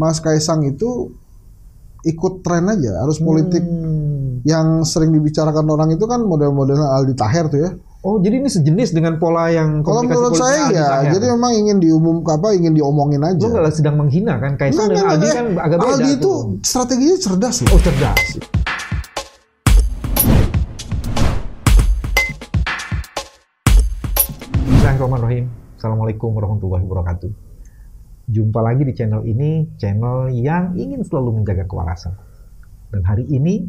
Mas Kaisang itu ikut tren aja, arus politik yang sering dibicarakan orang itu kan model-modelnya Aldi Taher tuh ya. Oh, jadi ini sejenis dengan pola yang Kalau komunikasi menurut saya politiknya Aldi ya, Taher. jadi memang ingin ingin diomongin aja. Lo nggak sedang menghina kan? Kaisang dan Aldi kan agak beda. Aldi itu tuh. strateginya cerdas loh. Oh, cerdas. Bismillahirrahmanirrahim. Assalamualaikum warahmatullahi wabarakatuh. Jumpa lagi di channel ini, channel yang ingin selalu menjaga kewarasan. Dan hari ini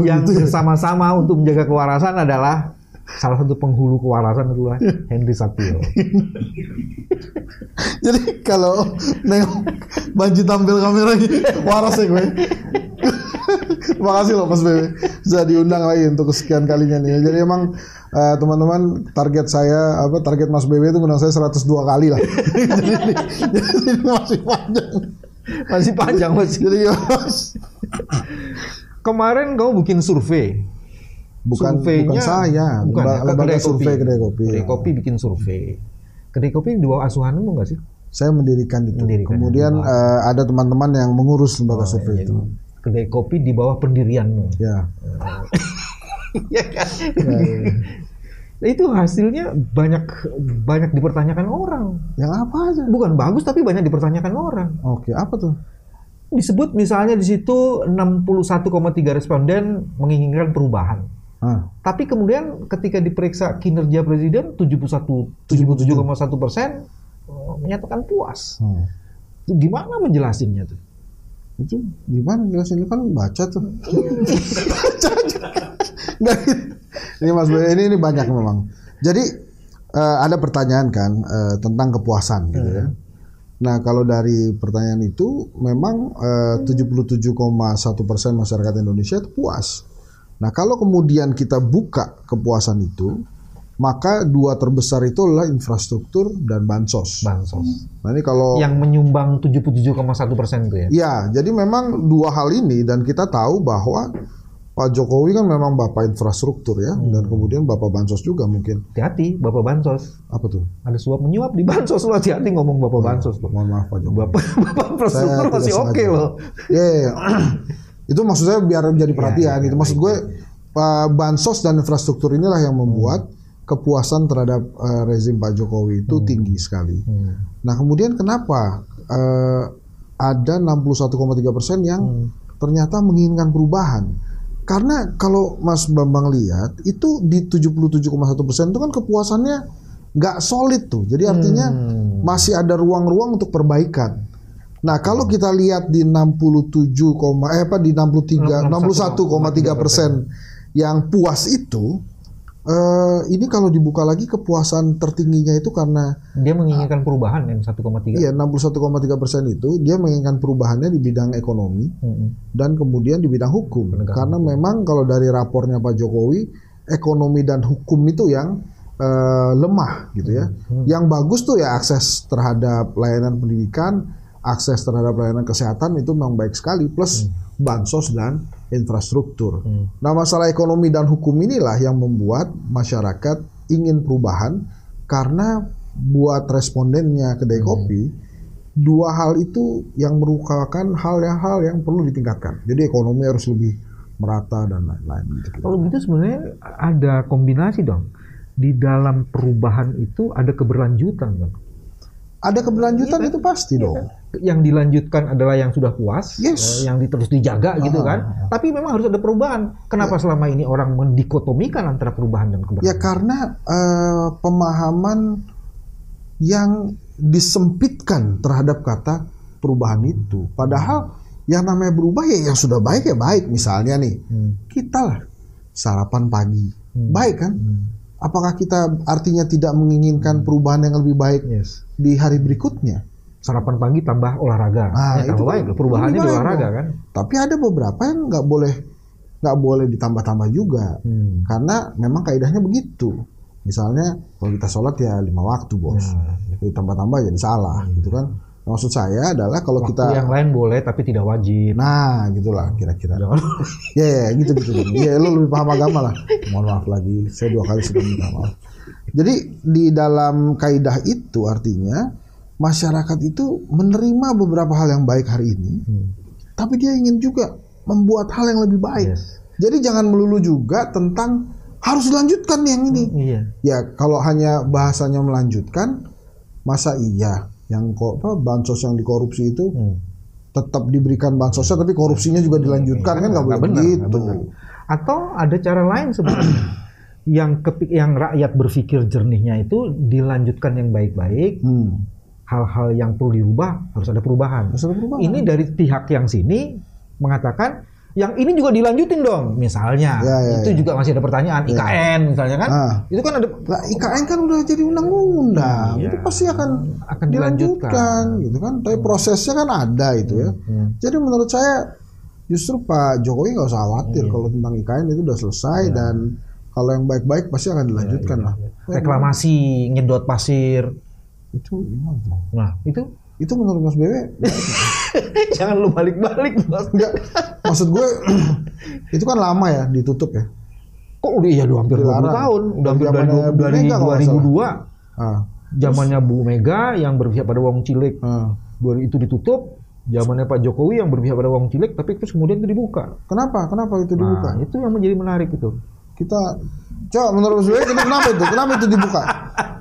yang bersama-sama untuk menjaga kewarasan adalah salah satu penghulu kewarasan itulah Henry Satrio. Jadi kalau nengok Banji tampil kameranya waras ya gue. Makasih loh Mas Bebe bisa diundang lagi untuk kesekian kalinya nih. Jadi emang teman-teman target target Mas Bebe itu ngundang saya 102 kali lah. jadi masih panjang. Masih panjang masih. Jadi Mas. Kemarin kau bikin survei. Bukan Surveinya, saya, bukan lembaga survei Kedai Kopi. Kedai Kopi bikin survei. Kedai Kopi di bawah asuhanmu nggak sih? Saya mendirikan itu. Kemudian ada teman-teman yang mengurus lembaga survei itu. Kedai Kopi di bawah pendirianmu. Ya. Iya kan? Itu hasilnya banyak dipertanyakan orang. Yang apa aja? Bukan bagus tapi banyak dipertanyakan orang. Oke, apa tuh? Disebut misalnya di situ 61,3 responden menginginkan perubahan. Tapi kemudian ketika diperiksa kinerja presiden 77,1% menyatakan puas. Itu gimana menjelasinnya tuh? Itu gimana jelasin, kan baca tuh. Baca aja. Nggak, ini Mas Boy, ini banyak memang. Jadi ada pertanyaan kan tentang kepuasan gitu ya. Nah kalau dari pertanyaan itu memang 77,1% masyarakat Indonesia itu puas. Nah kalau kemudian kita buka kepuasan itu, maka dua terbesar itu adalah infrastruktur dan bansos. Nah ini kalau yang menyumbang 77,1% itu ya? Ya, jadi memang dua hal ini dan kita tahu bahwa Pak Jokowi kan memang bapak infrastruktur ya, dan kemudian bapak bansos juga mungkin. Hati-hati, bapak bansos. Apa tuh? Ada suap menyuap di bansos, lo hati-hati ngomong bapak bansos. Mohon maaf Pak Jokowi. Bapak infrastruktur masih oke loh. Ya. Itu maksud saya biar menjadi perhatian. Itu maksud gue bansos dan infrastruktur inilah yang membuat kepuasan terhadap rezim Pak Jokowi itu tinggi sekali. Nah kemudian kenapa ada 61,3% yang ternyata menginginkan perubahan? Karena kalau Mas Bambang lihat itu di 77,1% itu kan kepuasannya nggak solid tuh. Jadi artinya masih ada ruang-ruang untuk perbaikan. Nah kalau kita lihat di 61,3% yang puas itu, ini kalau dibuka lagi kepuasan tertingginya itu karena dia menginginkan perubahan yang 1,3. Iya, 61,3% itu dia menginginkan perubahannya di bidang ekonomi dan kemudian di bidang hukum. Karena memang kalau dari rapornya Pak Jokowi, ekonomi dan hukum itu yang lemah gitu ya. Yang bagus tuh ya akses terhadap layanan pendidikan, akses terhadap layanan kesehatan itu memang baik sekali, plus bansos dan infrastruktur. Nah masalah ekonomi dan hukum inilah yang membuat masyarakat ingin perubahan, karena buat respondennya Kedai Kopi, dua hal itu yang merupakan hal yang perlu ditingkatkan. Jadi ekonomi harus lebih merata dan lain-lain. Kalau begitu sebenarnya ada kombinasi dong. Di dalam perubahan itu ada keberlanjutan dong. Ada keberlanjutan itu pasti dong. Yang dilanjutkan adalah yang sudah puas, yang terus dijaga gitu kan. Tapi memang harus ada perubahan. Kenapa selama ini orang mendikotomikan antara perubahan dan keberlanjutan? Ya karena pemahaman yang disempitkan terhadap kata perubahan itu. Padahal yang namanya berubah ya yang sudah baik ya baik. Misalnya nih, kita lah sarapan pagi, baik kan? Apakah kita artinya tidak menginginkan perubahan yang lebih baik di hari berikutnya? Sarapan pagi tambah olahraga, itu baik. Perubahannya di olahraga kan. Tapi ada beberapa yang nggak boleh ditambah-tambah juga, karena memang kaidahnya begitu. Misalnya kalau kita sholat ya 5 waktu bos, ditambah-tambah jadi salah, gitu kan. Maksud saya adalah kalau Waktu kita yang lain boleh tapi tidak wajib. nah gitulah kira-kira. Jangan. Ya gitu. Ya lu lebih paham agama lah. Mohon maaf lagi, saya 2 kali sudah minta maaf. Jadi di dalam kaidah itu artinya masyarakat itu menerima beberapa hal yang baik hari ini, tapi dia ingin juga membuat hal yang lebih baik. Yes. Jadi jangan melulu juga tentang harus dilanjutkan yang ini. Iya. Ya kalau hanya bahasanya melanjutkan, masa iya yang bansos yang dikorupsi itu tetap diberikan bansosnya tapi korupsinya juga dilanjutkan kan nggak boleh begitu. Atau ada cara lain sebenarnya yang rakyat berpikir jernihnya itu dilanjutkan yang baik-baik. Hal-hal yang perlu dirubah harus ada perubahan. Ini dari pihak yang sini mengatakan yang ini juga dilanjutin dong, misalnya. Juga masih ada pertanyaan IKN misalnya kan. Itu kan ada IKN kan udah jadi undang-undang. Itu pasti akan dilanjutkan gitu kan. Tapi prosesnya kan ada itu ya. Jadi menurut saya justru Pak Jokowi nggak usah khawatir kalau tentang IKN itu udah selesai dan kalau yang baik-baik pasti akan dilanjutkan lah. Reklamasi nyedot pasir itu gimana tuh? Nah, itu menurut Mas Bewe jangan lu balik-balik, Bos. Enggak. Maksud gue itu kan lama ya ditutup ya. Kok udah hampir 20 tahun, udah hampir dari 2002. Zamannya Bu Mega yang berpihak pada Wong Cilik. Itu ditutup. Zamannya Pak Jokowi yang berpihak pada Wong Cilik, tapi terus kemudian itu dibuka. Kenapa itu dibuka? Itu yang menjadi menarik itu. Kita coba menurut Mas Bewe kenapa itu dibuka?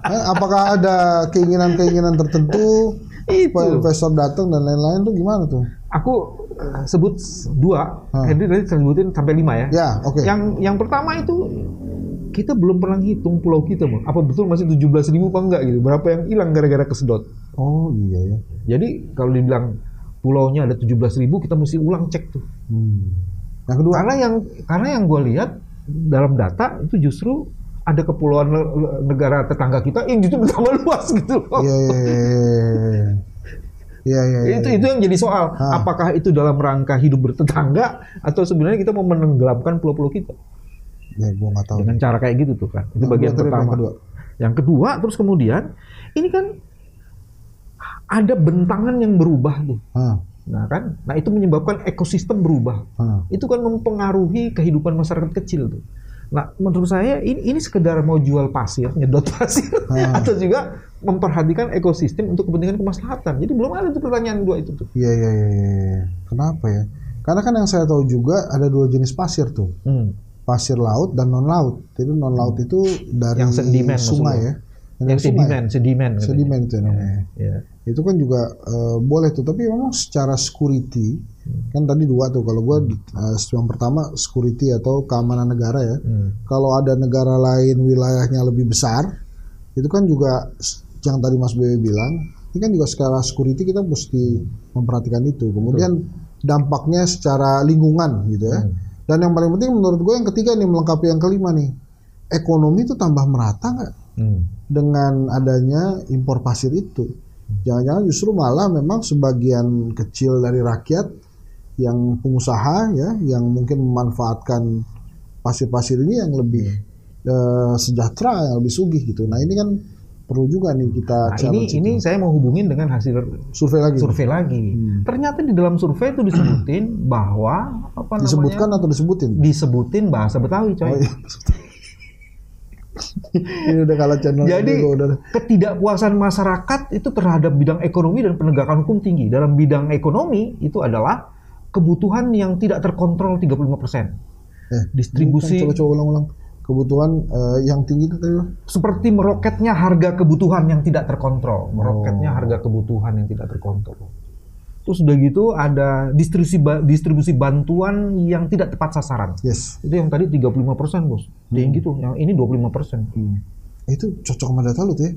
Apakah ada keinginan tertentu? Investor datang dan lain-lain tuh gimana tuh? Aku sebut 2, Henry tadi sebutin sampai 5 ya. Ya, oke. Yang pertama itu kita belum pernah hitung pulau kita, Bang. Apa betul masih 17.000 apa enggak gitu? Berapa yang hilang gara-gara kesedot? Oh iya ya. Jadi kalau dibilang pulaunya ada 17.000, kita mesti ulang cek tuh. Yang kedua, karena yang gue lihat dalam data itu justru ada kepulauan negara tetangga kita yang justru bertambah luas gitu loh. Iya. Itu yang jadi soal. Apakah itu dalam rangka hidup bertetangga atau sebenarnya kita mau menenggelamkan pulau-pulau kita? Ya, gua nggak tahu. Dengan cara kayak gitu tuh kan. Itu bagian pertama. Yang kedua, terus kemudian ini kan ada bentangan yang berubah tuh. Nah itu menyebabkan ekosistem berubah. Itu kan mempengaruhi kehidupan masyarakat kecil tuh. Nah, menurut saya ini sekedar mau jual pasir, nyedot pasir, atau juga memperhatikan ekosistem untuk kepentingan kemaslahatan. Jadi belum ada tuh pertanyaan 2 itu tuh. Iya. Kenapa ya? Karena kan yang saya tahu juga ada 2 jenis pasir tuh. Pasir laut dan non laut. Jadi non laut itu dari yang sedimen, sungai ya. Yang sedimen itu namanya. Itu kan juga boleh tuh, tapi memang secara security kan tadi 2 tuh. Kalau gue yang pertama security atau keamanan negara ya. Kalau ada negara lain wilayahnya lebih besar, itu kan juga yang tadi Mas Bewe bilang, ini kan juga secara security kita mesti memperhatikan itu. Kemudian dampaknya secara lingkungan gitu ya. Dan yang paling penting menurut gue yang ketiga nih, melengkapi yang kelima nih, ekonomi itu tambah merata nggak dengan adanya impor pasir itu? Jangan-jangan justru malah memang sebagian kecil dari rakyat yang pengusaha ya, yang mungkin memanfaatkan pasir-pasir ini yang lebih sejahtera, yang lebih sugih gitu. Nah ini kan perlu juga nih kita ini saya mau hubungin dengan hasil survei lagi. Ternyata di dalam survei itu disebutin bahwa disebutin bahasa Betawi, coy. Ini udah kalah channel. Jadi ketidakpuasan masyarakat itu terhadap bidang ekonomi dan penegakan hukum tinggi. Dalam bidang ekonomi itu adalah kebutuhan yang tidak terkontrol 35%. Distribusi. Coba ulang. Kebutuhan yang tinggi itu tadi. Seperti meroketnya harga kebutuhan yang tidak terkontrol. Harga kebutuhan yang tidak terkontrol. Terus udah gitu ada distribusi bantuan yang tidak tepat sasaran. Yes. Itu yang tadi 35%, Bos. Yang gitu, yang ini 25%. Itu cocok sama data lu tuh ya.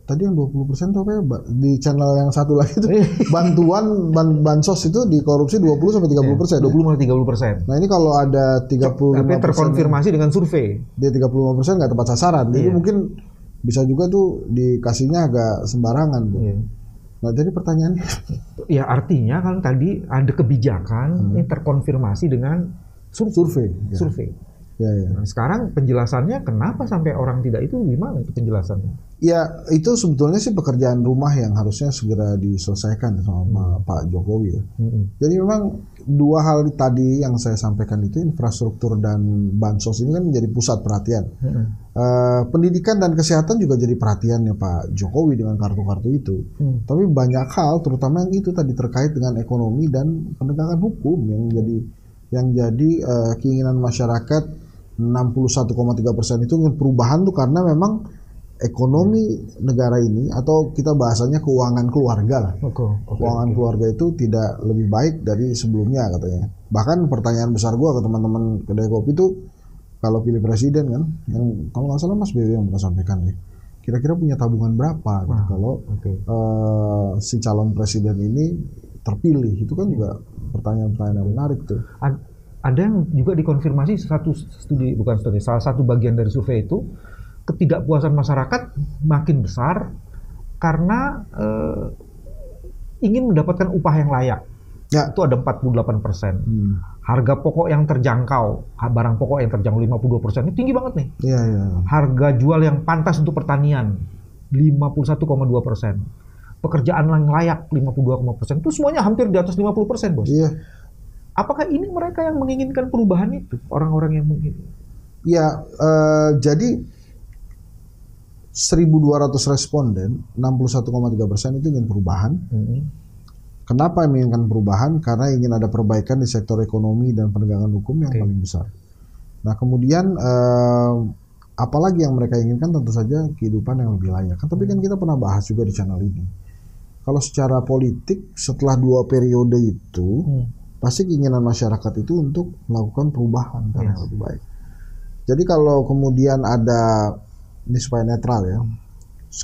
Tadi yang 20% tuh apa ya? Di channel yang satu lagi tuh bantuan bansos itu dikorupsi 20 sampai 30%. 20-30%. Nah, ini kalau ada 35%. Tapi terkonfirmasi dengan survei. Dia 35% nggak tepat sasaran. Jadi mungkin bisa juga tuh dikasihnya agak sembarangan tuh. Nah, jadi pertanyaannya ya artinya kan tadi ada kebijakan ini terkonfirmasi dengan survei. Nah, sekarang penjelasannya kenapa sampai orang tidak itu gimana itu penjelasannya? Ya itu sebetulnya sih pekerjaan rumah yang harusnya segera diselesaikan sama Pak Jokowi ya. Jadi memang dua hal tadi yang saya sampaikan itu, infrastruktur dan bansos ini kan menjadi pusat perhatian. Pendidikan dan kesehatan juga jadi perhatiannya Pak Jokowi dengan kartu-kartu itu. Tapi banyak hal, terutama yang itu tadi terkait dengan ekonomi dan penegakan hukum yang jadi keinginan masyarakat. 61,3% itu ingin perubahan tuh karena memang ekonomi negara ini, atau kita bahasanya keuangan keluarga lah. Keuangan keluarga itu tidak lebih baik dari sebelumnya katanya. Bahkan pertanyaan besar gua ke teman-teman kedai kopi itu, kalau pilih presiden kan, yang kalau nggak salah Mas BW yang pernah sampaikan ya, kira-kira punya tabungan berapa gitu, kalau si calon presiden ini terpilih. Itu kan juga pertanyaan-pertanyaan yang menarik tuh. Ada yang juga dikonfirmasi salah satu bagian dari survei itu, ketidakpuasan masyarakat makin besar karena ingin mendapatkan upah yang layak. Ya. Itu ada 48%. Harga pokok yang terjangkau, barang pokok yang terjangkau 52%, ini tinggi banget nih. Ya. Harga jual yang pantas untuk pertanian 51,2%. Pekerjaan yang layak 52,%. Itu semuanya hampir di atas 50%, Bos. Iya. Apakah ini mereka yang menginginkan perubahan itu? Orang-orang yang menginginkan? Ya, jadi 1.200 responden, 61,3% itu ingin perubahan. Kenapa menginginkan perubahan? Karena ingin ada perbaikan di sektor ekonomi dan penegakan hukum yang paling besar. Nah, kemudian apalagi yang mereka inginkan, tentu saja kehidupan yang lebih layak. Tapi kan kita pernah bahas juga di channel ini. Kalau secara politik, setelah 2 periode itu, pasti keinginan masyarakat itu untuk melakukan perubahan yang lebih baik. Jadi kalau kemudian ada, ini supaya netral ya,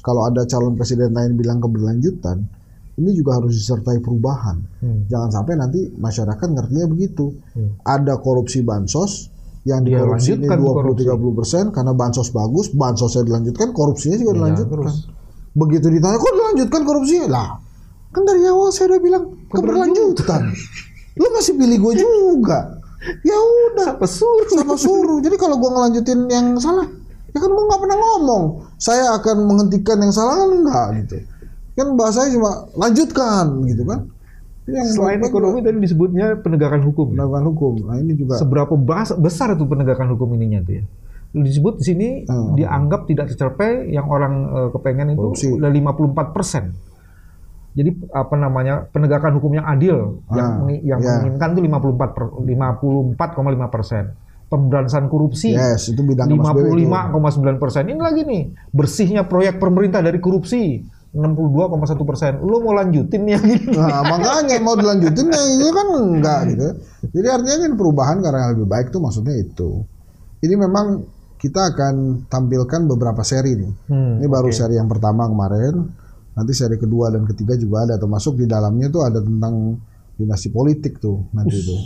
kalau ada calon presiden lain bilang keberlanjutan, ini juga harus disertai perubahan. Jangan sampai nanti masyarakat ngertinya begitu. Ada korupsi bansos yang dikorupsi ini 20-30%, karena bansos bagus, bansosnya dilanjutkan, korupsinya juga dilanjutkan. Begitu ditanya, kok dilanjutkan korupsinya? Lah, kan dari awal saya udah bilang keberlanjutan. Lu masih pilih gue juga. Ya udah, sama suruh. Jadi kalau gue ngelanjutin yang salah, ya kan gue nggak pernah ngomong saya akan menghentikan yang salah, kan enggak gitu. Kan bahasanya cuma lanjutkan gitu kan. Yang selain ekonomi tadi disebutnya penegakan hukum. Penegakan hukum. Nah ini juga. Seberapa besar itu penegakan hukum ininya tuh ya? Disebut di sini dianggap tidak tercapai, yang orang kepengen itu udah 54%. Jadi penegakan hukum yang adil yang menginginkan itu 54,5%. Pemberantasan korupsi itu 55,9%. Ini lagi nih, bersihnya proyek pemerintah dari korupsi 62,1%. Lo mau lanjutin ya gitu. Nah, makanya mau dilanjutin ya ini kan enggak gitu. Jadi artinya kan perubahan karena yang lebih baik tuh maksudnya itu. Ini memang kita akan tampilkan beberapa seri nih. Ini baru seri yang pertama kemarin. Nanti seri kedua dan ketiga juga ada, termasuk di dalamnya tuh ada tentang dinasti politik tuh nanti itu.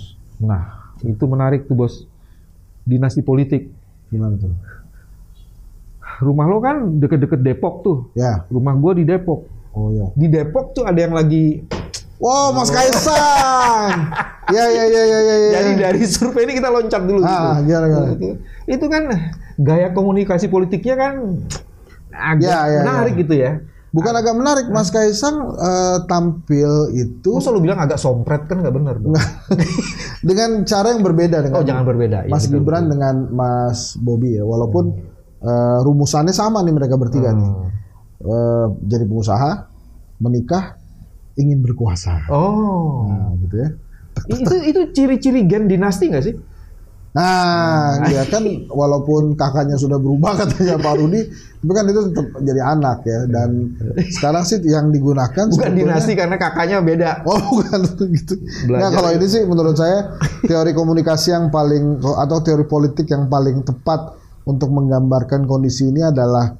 Nah, itu menarik tuh, Bos. Dinasti politik. Gimana tuh? Rumah lo kan deket-deket Depok tuh. Ya. Rumah gua di Depok. Oh ya. Di Depok tuh ada yang lagi, wow, Mas Kaisang. Ya. Jadi dari survei ini kita loncat dulu. Gimana. Itu kan gaya komunikasi politiknya kan agak menarik gitu ya. Bukan agak menarik, Mas Kaisang tampil itu. Masa lu bilang agak sompret, kan nggak benar. Dengan cara yang berbeda dengan. Jangan berbeda. Mas Gibran dengan Mas Bobi ya, walaupun rumusannya sama nih mereka bertiga nih. Jadi pengusaha, menikah, ingin berkuasa. Nah, gitu ya. Itu ciri-ciri gen dinasti nggak sih? Nah, ya kan walaupun kakaknya sudah berubah katanya Pak Rudi, tapi kan itu tetap jadi anak ya. Dan sekarang sih yang digunakan bukan dinasti karena kakaknya beda. Oh, bukan gitu. Nah, kalau ini sih menurut saya teori komunikasi yang paling, atau teori politik yang paling tepat untuk menggambarkan kondisi ini adalah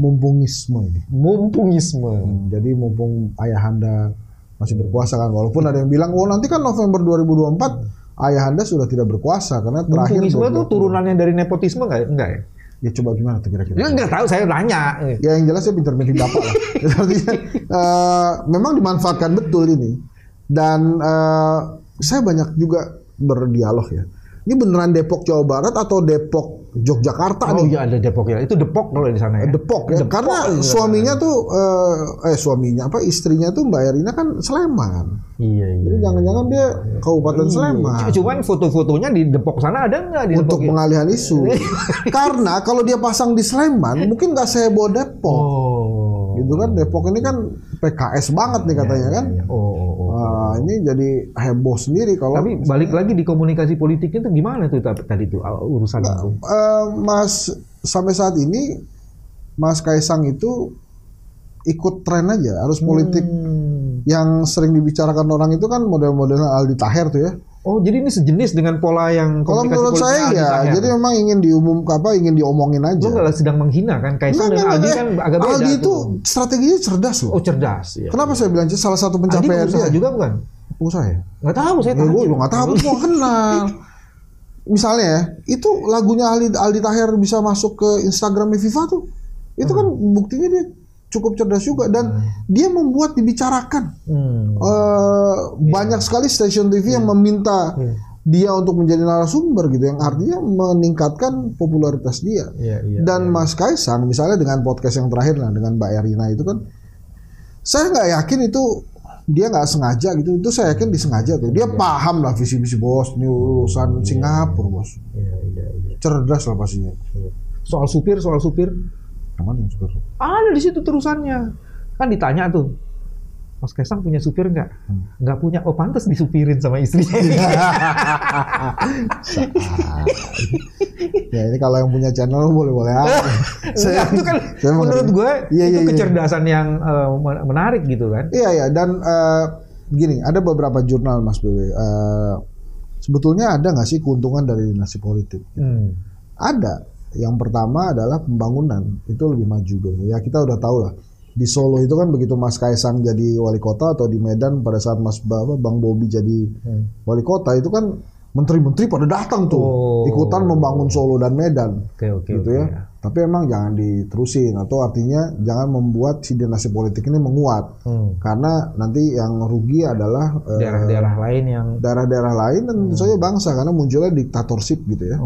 mumpungisme ini. Mumpungisme. Jadi mumpung ayahanda masih berkuasa kan, walaupun ada yang bilang nanti kan November 2024 ayahanda sudah tidak berkuasa karena terakhir. Mumpungisme itu turunannya dari nepotisme enggak ya? Ya coba gimana tuh kira-kira? Ya nggak tahu, saya nanya. Ya yang jelas saya pintar-pintar bapak lah. Artinya memang dimanfaatkan betul ini. Dan saya banyak juga berdialog ya ini beneran Depok Jawa Barat atau Depok Yogyakarta nih? Oh iya ada Depok ya. Itu Depok kalau di sana ya. Depok ya. Karena suaminya tuh suaminya istrinya tuh Mbak Erina kan Sleman. Iya. Jadi jangan-jangan dia Kabupaten Sleman. Cuman foto-fotonya di Depok sana ada nggak di untuk Depok pengalihan isu? Karena kalau dia pasang di Sleman mungkin nggak seheboh Depok. Gitu kan, Depok ini kan PKS banget nih katanya kan. Ini jadi heboh sendiri kalau. Tapi balik lagi di komunikasi politiknya itu gimana tuh tadi tuh urusan itu? Mas sampai saat ini Mas Kaisang itu ikut tren aja, arus politik yang sering dibicarakan orang itu kan model-modelnya Aldi Taher tuh ya. Oh, jadi ini sejenis dengan pola yang kalau menurut saya ya, jadi memang ingin ingin diomongin aja. Lo nggak sedang menghina kan? Kaisang dan Aldi kan agak beda. Aldi itu strateginya cerdas loh. Oh, cerdas. Ya. Kenapa saya bilang salah satu pencapaian dia juga bukan? Saya nggak tahu, saya tahu. Gue nggak tahu, gue kenal. Misalnya ya, itu lagunya Aldi Taher bisa masuk ke Instagramnya FIFA tuh, itu kan buktinya dia cukup cerdas juga dan dia membuat dibicarakan. Banyak sekali stasiun TV yang meminta dia untuk menjadi narasumber gitu, yang artinya meningkatkan popularitas dia. Dan Mas Kaisang misalnya dengan podcast yang terakhir lah dengan Mbak Erina itu kan, saya nggak yakin itu dia nggak sengaja gitu, itu saya yakin disengaja tuh. Dia paham lah visi-visi bos, ini urusan Singapura bos. Cerdas lah pastinya. Soal supir. Mana yang supir? Ada di situ terusannya. Kan ditanya tuh, Mas Kaisang punya supir nggak? Nggak punya. Oh pantas disupirin sama istrinya. Ya ini kalau yang punya channel boleh-boleh aja. Itu kan menurut gue itu kecerdasan yang menarik gitu kan. Iya dan gini, ada beberapa jurnal Mas BW. Sebetulnya ada nggak sih keuntungan dari dinasti politik? Ada. Yang pertama adalah pembangunan, itu lebih maju gitu. Ya kita udah tahu lah. Di Solo itu kan begitu Mas Kaisang jadi wali kota, atau di Medan pada saat Bang Bobi jadi wali kota, itu kan menteri-menteri pada datang tuh ikutan membangun Solo dan Medan. Gitu ya. Tapi emang jangan diterusin, atau artinya jangan membuat si dinasti politik ini menguat. Karena nanti yang rugi adalah daerah-daerah lain dan tentu saja bangsa, karena munculnya diktatorship gitu ya.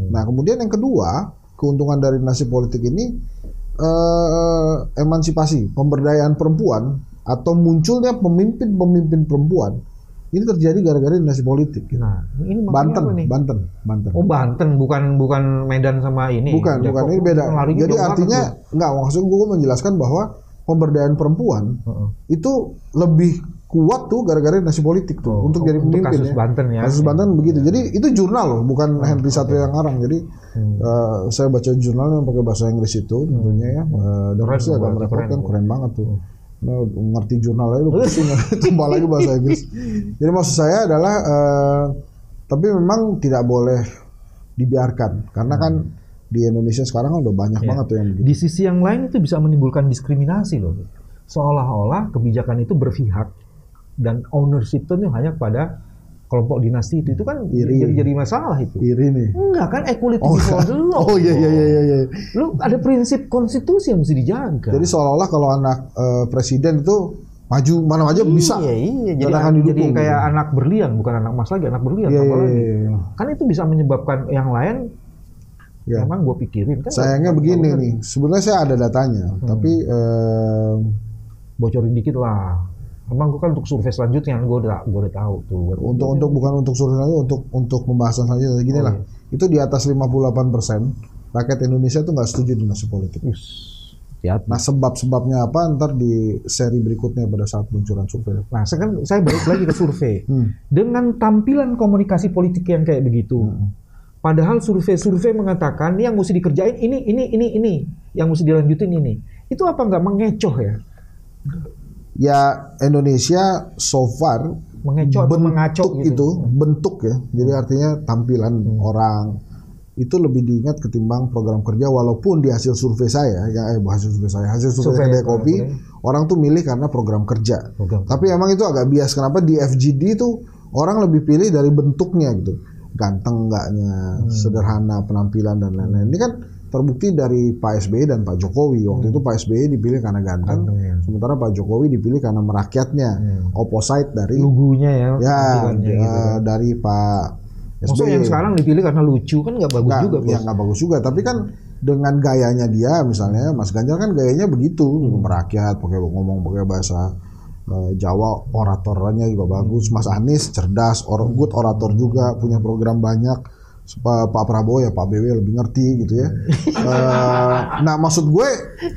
Nah, kemudian yang kedua, keuntungan dari dinasti politik ini emansipasi, pemberdayaan perempuan, atau munculnya pemimpin-pemimpin perempuan. Ini terjadi gara-gara dinasti politik. Nah, ini Banten. Oh, Banten, bukan Medan sama ini. Bukan, ini beda. Jadi artinya maksud gue menjelaskan bahwa pemberdayaan perempuan itu lebih kuat tuh gara-gara dinasti politik tuh untuk jadi pemimpin. Kasus Banten ya. Kasus Banten begitu. Jadi itu jurnal loh, bukan Henry Satrio yang ngarang. Jadi saya baca jurnal yang pakai bahasa Inggris itu tentunya ya. Dan pasti agak merepotkan, keren banget tuh. Ngerti jurnal aja lu pusing, tambah lagi bahasa Inggris. Jadi maksud saya adalah tapi memang tidak boleh dibiarkan, karena kan di Indonesia sekarang kan udah banyak banget tuh yang begitu. Di sisi yang lain itu bisa menimbulkan diskriminasi loh, seolah-olah kebijakan itu berpihak dan ownership itu hanya pada kelompok dinasti itu kan jadi masalah itu. Iri nih. Enggak kan, equality before the law. Oh iya. Lu ada prinsip konstitusi yang mesti dijaga. Jadi seolah-olah kalau anak presiden itu maju mana aja bisa. Iya. Jadi kayak anak berlian, bukan anak emas lagi, anak berlian lagi. Kan itu bisa menyebabkan yang lain. Emang gue pikirin kan. Sayangnya begini nih. Sebenarnya saya ada datanya, tapi bocorin dikit lah. Emang gue kan untuk survei selanjutnya gue udah tahu tuh. Bukan untuk survei selanjutnya, untuk pembahasan selanjutnya gini lah. Itu di atas 58% rakyat Indonesia tuh nggak setuju dinasti politik. Nah sebab-sebabnya apa ntar di seri berikutnya pada saat peluncuran survei. Nah sekarang saya balik lagi ke survei. Dengan tampilan komunikasi politik yang kayak begitu. Padahal survei mengatakan yang mesti dikerjain ini, yang mesti dilanjutin ini. Itu apa nggak mengecoh ya? Ya Indonesia so far mengecoh atau mengaco gitu. Itu bentuk ya. Jadi artinya tampilan orang itu lebih diingat ketimbang program kerja, walaupun di hasil survei saya hasil survei kedai kopi orang tuh milih karena program kerja. Tapi emang itu agak bias. Kenapa di FGD itu orang lebih pilih dari bentuknya gitu. Ganteng enggaknya, sederhana penampilan dan lain-lain. Ini kan terbukti dari Pak SBY dan Pak Jokowi. Waktu itu Pak SBY dipilih karena ganteng, sementara Pak Jokowi dipilih karena merakyatnya. Opposite dari lugunya gitu kan. Dari Pak Maksudnya yang sekarang dipilih karena lucu kan nggak bagus juga. Ya nggak bagus juga. Tapi kan dengan gayanya dia, misalnya Mas Ganjar kan gayanya begitu, merakyat, ngomong pakai bahasa Jawa, oratornya juga bagus. Mas Anies cerdas, good orator juga, punya program banyak. Pak Prabowo ya Pak BW lebih ngerti gitu ya. Nah maksud gue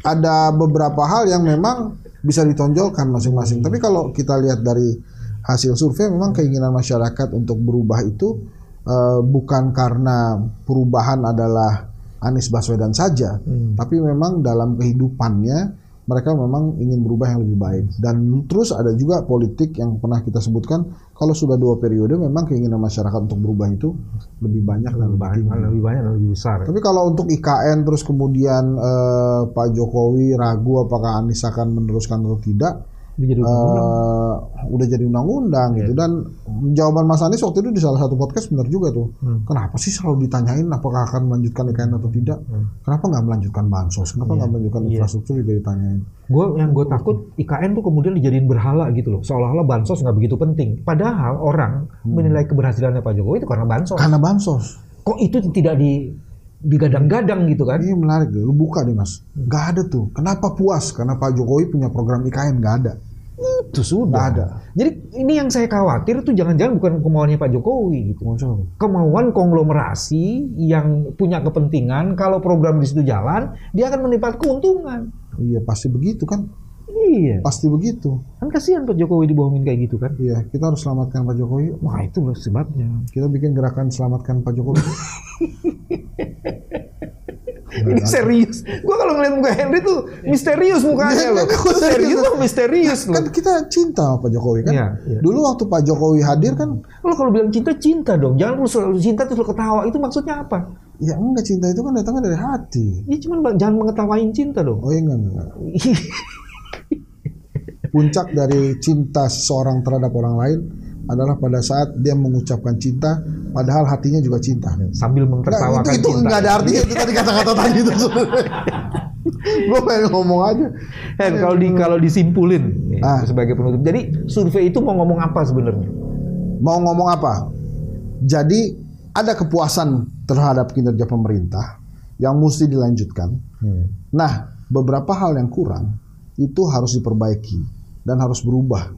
ada beberapa hal yang memang bisa ditonjolkan masing-masing. Tapi kalau kita lihat dari hasil survei, memang keinginan masyarakat untuk berubah itu bukan karena perubahan adalah Anies Baswedan saja, tapi memang dalam kehidupannya mereka memang ingin berubah yang lebih baik. Dan terus ada juga politik yang pernah kita sebutkan, kalau sudah 2 periode memang keinginan masyarakat untuk berubah itu lebih banyak dan lebih banyak dan lebih besar. Tapi kalau untuk IKN terus kemudian Pak Jokowi ragu apakah Anies akan meneruskan atau tidak, udah jadi undang-undang gitu. Dan jawaban Mas Anies waktu itu di salah satu podcast benar juga tuh. Kenapa sih selalu ditanyain apakah akan melanjutkan IKN atau tidak? Kenapa nggak melanjutkan bansos? Kenapa nggak melanjutkan infrastruktur juga ditanyain? Gue takut IKN tuh kemudian dijadiin berhala gitu loh. Seolah-olah bansos nggak begitu penting. Padahal orang menilai keberhasilannya Pak Jokowi itu karena bansos. Karena bansos. Kok itu tidak digadang-gadang gitu kan? Ini menarik deh. Lu buka nih Mas. Nggak ada tuh. Kenapa puas? Karena Pak Jokowi punya program IKN. Nggak ada. Itu sudah ada. Jadi ini yang saya khawatir itu jangan-jangan bukan kemauannya Pak Jokowi gitu. Kemauan konglomerasi yang punya kepentingan kalau program di situ jalan, dia akan mendapat keuntungan. Iya, pasti begitu kan? Iya. Pasti begitu. Kan kasihan Pak Jokowi dibohongin kayak gitu kan? Iya, kita harus selamatkan Pak Jokowi. Wah, itu sebabnya. Kita bikin gerakan selamatkan Pak Jokowi. Ini serius. Gua kalau ngeliat muka Henry tuh misterius mukanya loh. Serius loh, misterius loh. Kan kita cinta sama Pak Jokowi kan. Iya. Dulu waktu Pak Jokowi hadir kan. Lo kalau bilang cinta, cinta dong. Jangan lu selalu cinta terus lu ketawa. Itu maksudnya apa? Ya enggak, cinta itu kan datangnya dari hati. Ya cuman jangan mengetawain cinta dong. Oh iya, enggak. Puncak dari cinta seseorang terhadap orang lain adalah pada saat dia mengucapkan cinta, padahal hatinya juga cinta. Sambil mentertawakan cinta. Itu nggak ada artinya, itu tadi kata-kata tadi itu. Gue pengen ngomong aja. Kalau disimpulin sebagai penutup. Jadi survei itu mau ngomong apa sebenarnya? Mau ngomong apa? Jadi ada kepuasan terhadap kinerja pemerintah yang mesti dilanjutkan. Nah, beberapa hal yang kurang itu harus diperbaiki dan harus berubah.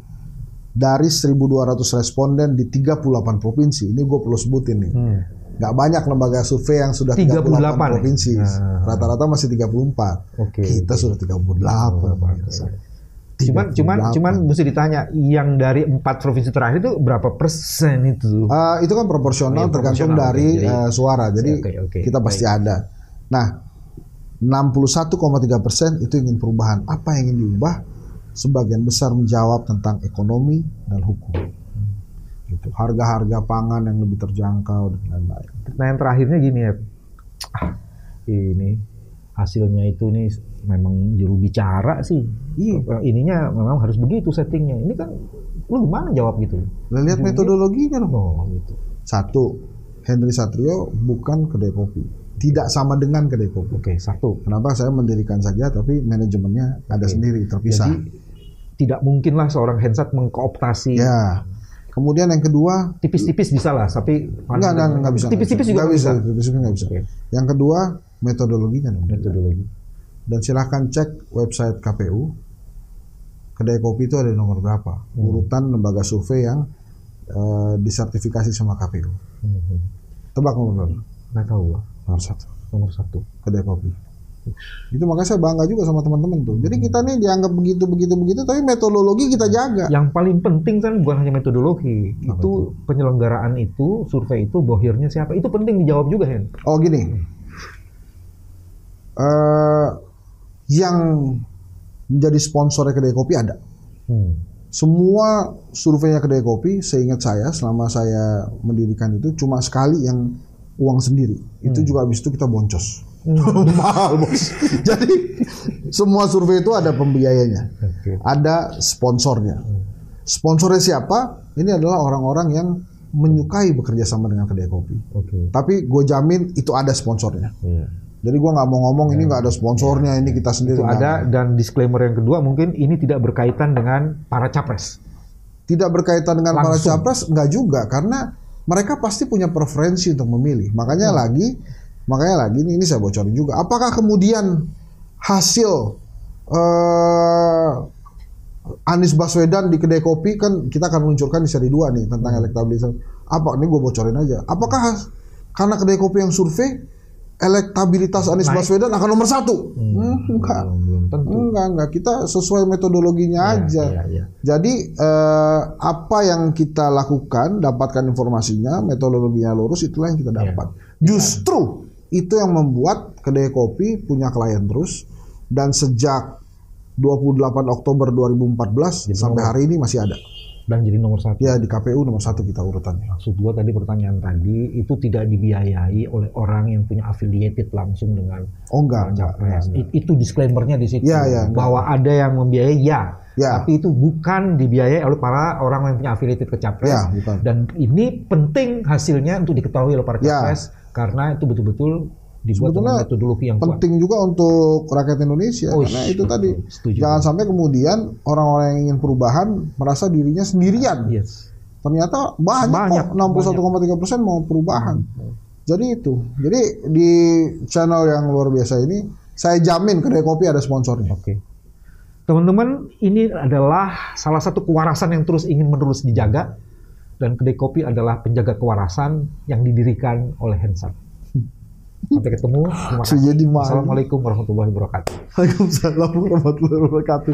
Dari 1.200 responden di 38 provinsi, ini gue perlu sebutin nih. Gak banyak lembaga survei yang sudah 38 provinsi. Rata-rata masih 34. Kita sudah 38. Cuman mesti ditanya, yang dari 4 provinsi terakhir itu berapa persen itu? Itu kan proporsional tergantung dari suara. Jadi kita pasti ada. Nah, 61,3% itu ingin perubahan. Apa yang ingin diubah? Sebagian besar menjawab tentang ekonomi dan hukum. Gitu. Harga-harga pangan yang lebih terjangkau dan lain-lain. Nah, yang terakhirnya gini ya. Ini hasilnya itu nih memang juru bicara sih. Iya. Ininya memang harus begitu settingnya. Ini kan lu gimana jawab gitu? Lihat metodologinya dong. Gitu. 1. Henry Satrio bukan kedai kopi. Tidak sama dengan kedai kopi. Oke, 1. Kenapa saya mendirikan saja tapi manajemennya ada sendiri, terpisah. Jadi tidak mungkinlah seorang Hensat mengkooptasi. Ya. Kemudian yang kedua, tipis-tipis bisa lah, tapi enggak bisa. Tipis-tipis juga nggak bisa. Tipis-tipis nggak bisa. Yang kedua, metodologinya dong. Metodologi. Dan silahkan cek website KPU. Kedai kopi itu ada nomor berapa? Urutan lembaga survei yang disertifikasi sama KPU. Tebak nomor berapa? Nggak tahu. Nomor 1. Kedai kopi. Itu makanya saya bangga juga sama teman-teman tuh. Jadi kita nih dianggap begitu, tapi metodologi kita jaga. Yang paling penting kan bukan hanya metodologi, itu penyelenggaraan itu, survei itu, bohirnya siapa, itu penting dijawab juga, Hen. Oh gini, yang menjadi sponsornya kedai kopi ada. Semua surveinya kedai kopi, seingat saya selama saya mendirikan itu cuma sekali yang uang sendiri. Itu juga habis itu kita boncos. Mahal bos. Jadi semua survei itu ada pembiayanya, ada sponsornya. Sponsornya siapa? Ini adalah orang-orang yang menyukai bekerja sama dengan kedai kopi. Tapi gue jamin itu ada sponsornya. Jadi gue nggak mau ngomong ini nggak ada sponsornya, ini kita sendiri. Itu ada. Dan disclaimer yang kedua mungkin ini tidak berkaitan dengan para capres. Tidak berkaitan dengan para capres, nggak juga, karena mereka pasti punya preferensi untuk memilih. Makanya lagi ini saya bocorin juga. Apakah kemudian hasil Anies Baswedan di kedai kopi, kan kita akan meluncurkan di seri 2 nih tentang elektabilitas. Apa nih, gue bocorin aja. Apakah karena kedai kopi yang survei elektabilitas Anies Baswedan akan nomor 1? Enggak. Kita sesuai metodologinya aja. Jadi apa yang kita lakukan, dapatkan informasinya, metodologinya lurus, itulah yang kita dapat. Justru itu yang membuat kedai kopi punya klien terus, dan sejak 28 Oktober 2014 jadi sampai hari ini masih ada. Dan jadi nomor 1. Ya, di KPU nomor 1 kita urutannya. Maksud gua tadi, pertanyaan tadi itu tidak dibiayai oleh orang yang punya affiliated langsung dengan capres. Itu disclaimernya di situ. Bahwa ada yang membiayai, tapi itu bukan dibiayai oleh para orang yang punya affiliated ke capres. Dan ini penting hasilnya untuk diketahui oleh para capres, karena itu betul-betul dibuat dengan metodologi yang penting kuat. Juga untuk rakyat Indonesia, karena itu tadi jangan sampai kemudian orang-orang yang ingin perubahan merasa dirinya sendirian. Ternyata banyak kok, 61,3% mau perubahan. Jadi di channel yang luar biasa ini saya jamin kedai kopi ada sponsornya. Teman-teman, ini adalah salah satu kewarasan yang terus ingin menerus dijaga, dan kedai kopi adalah penjaga kewarasan yang didirikan oleh Hensat. Sampai ketemu. Terima kasih. Assalamualaikum warahmatullahi wabarakatuh. Waalaikumsalam warahmatullahi wabarakatuh.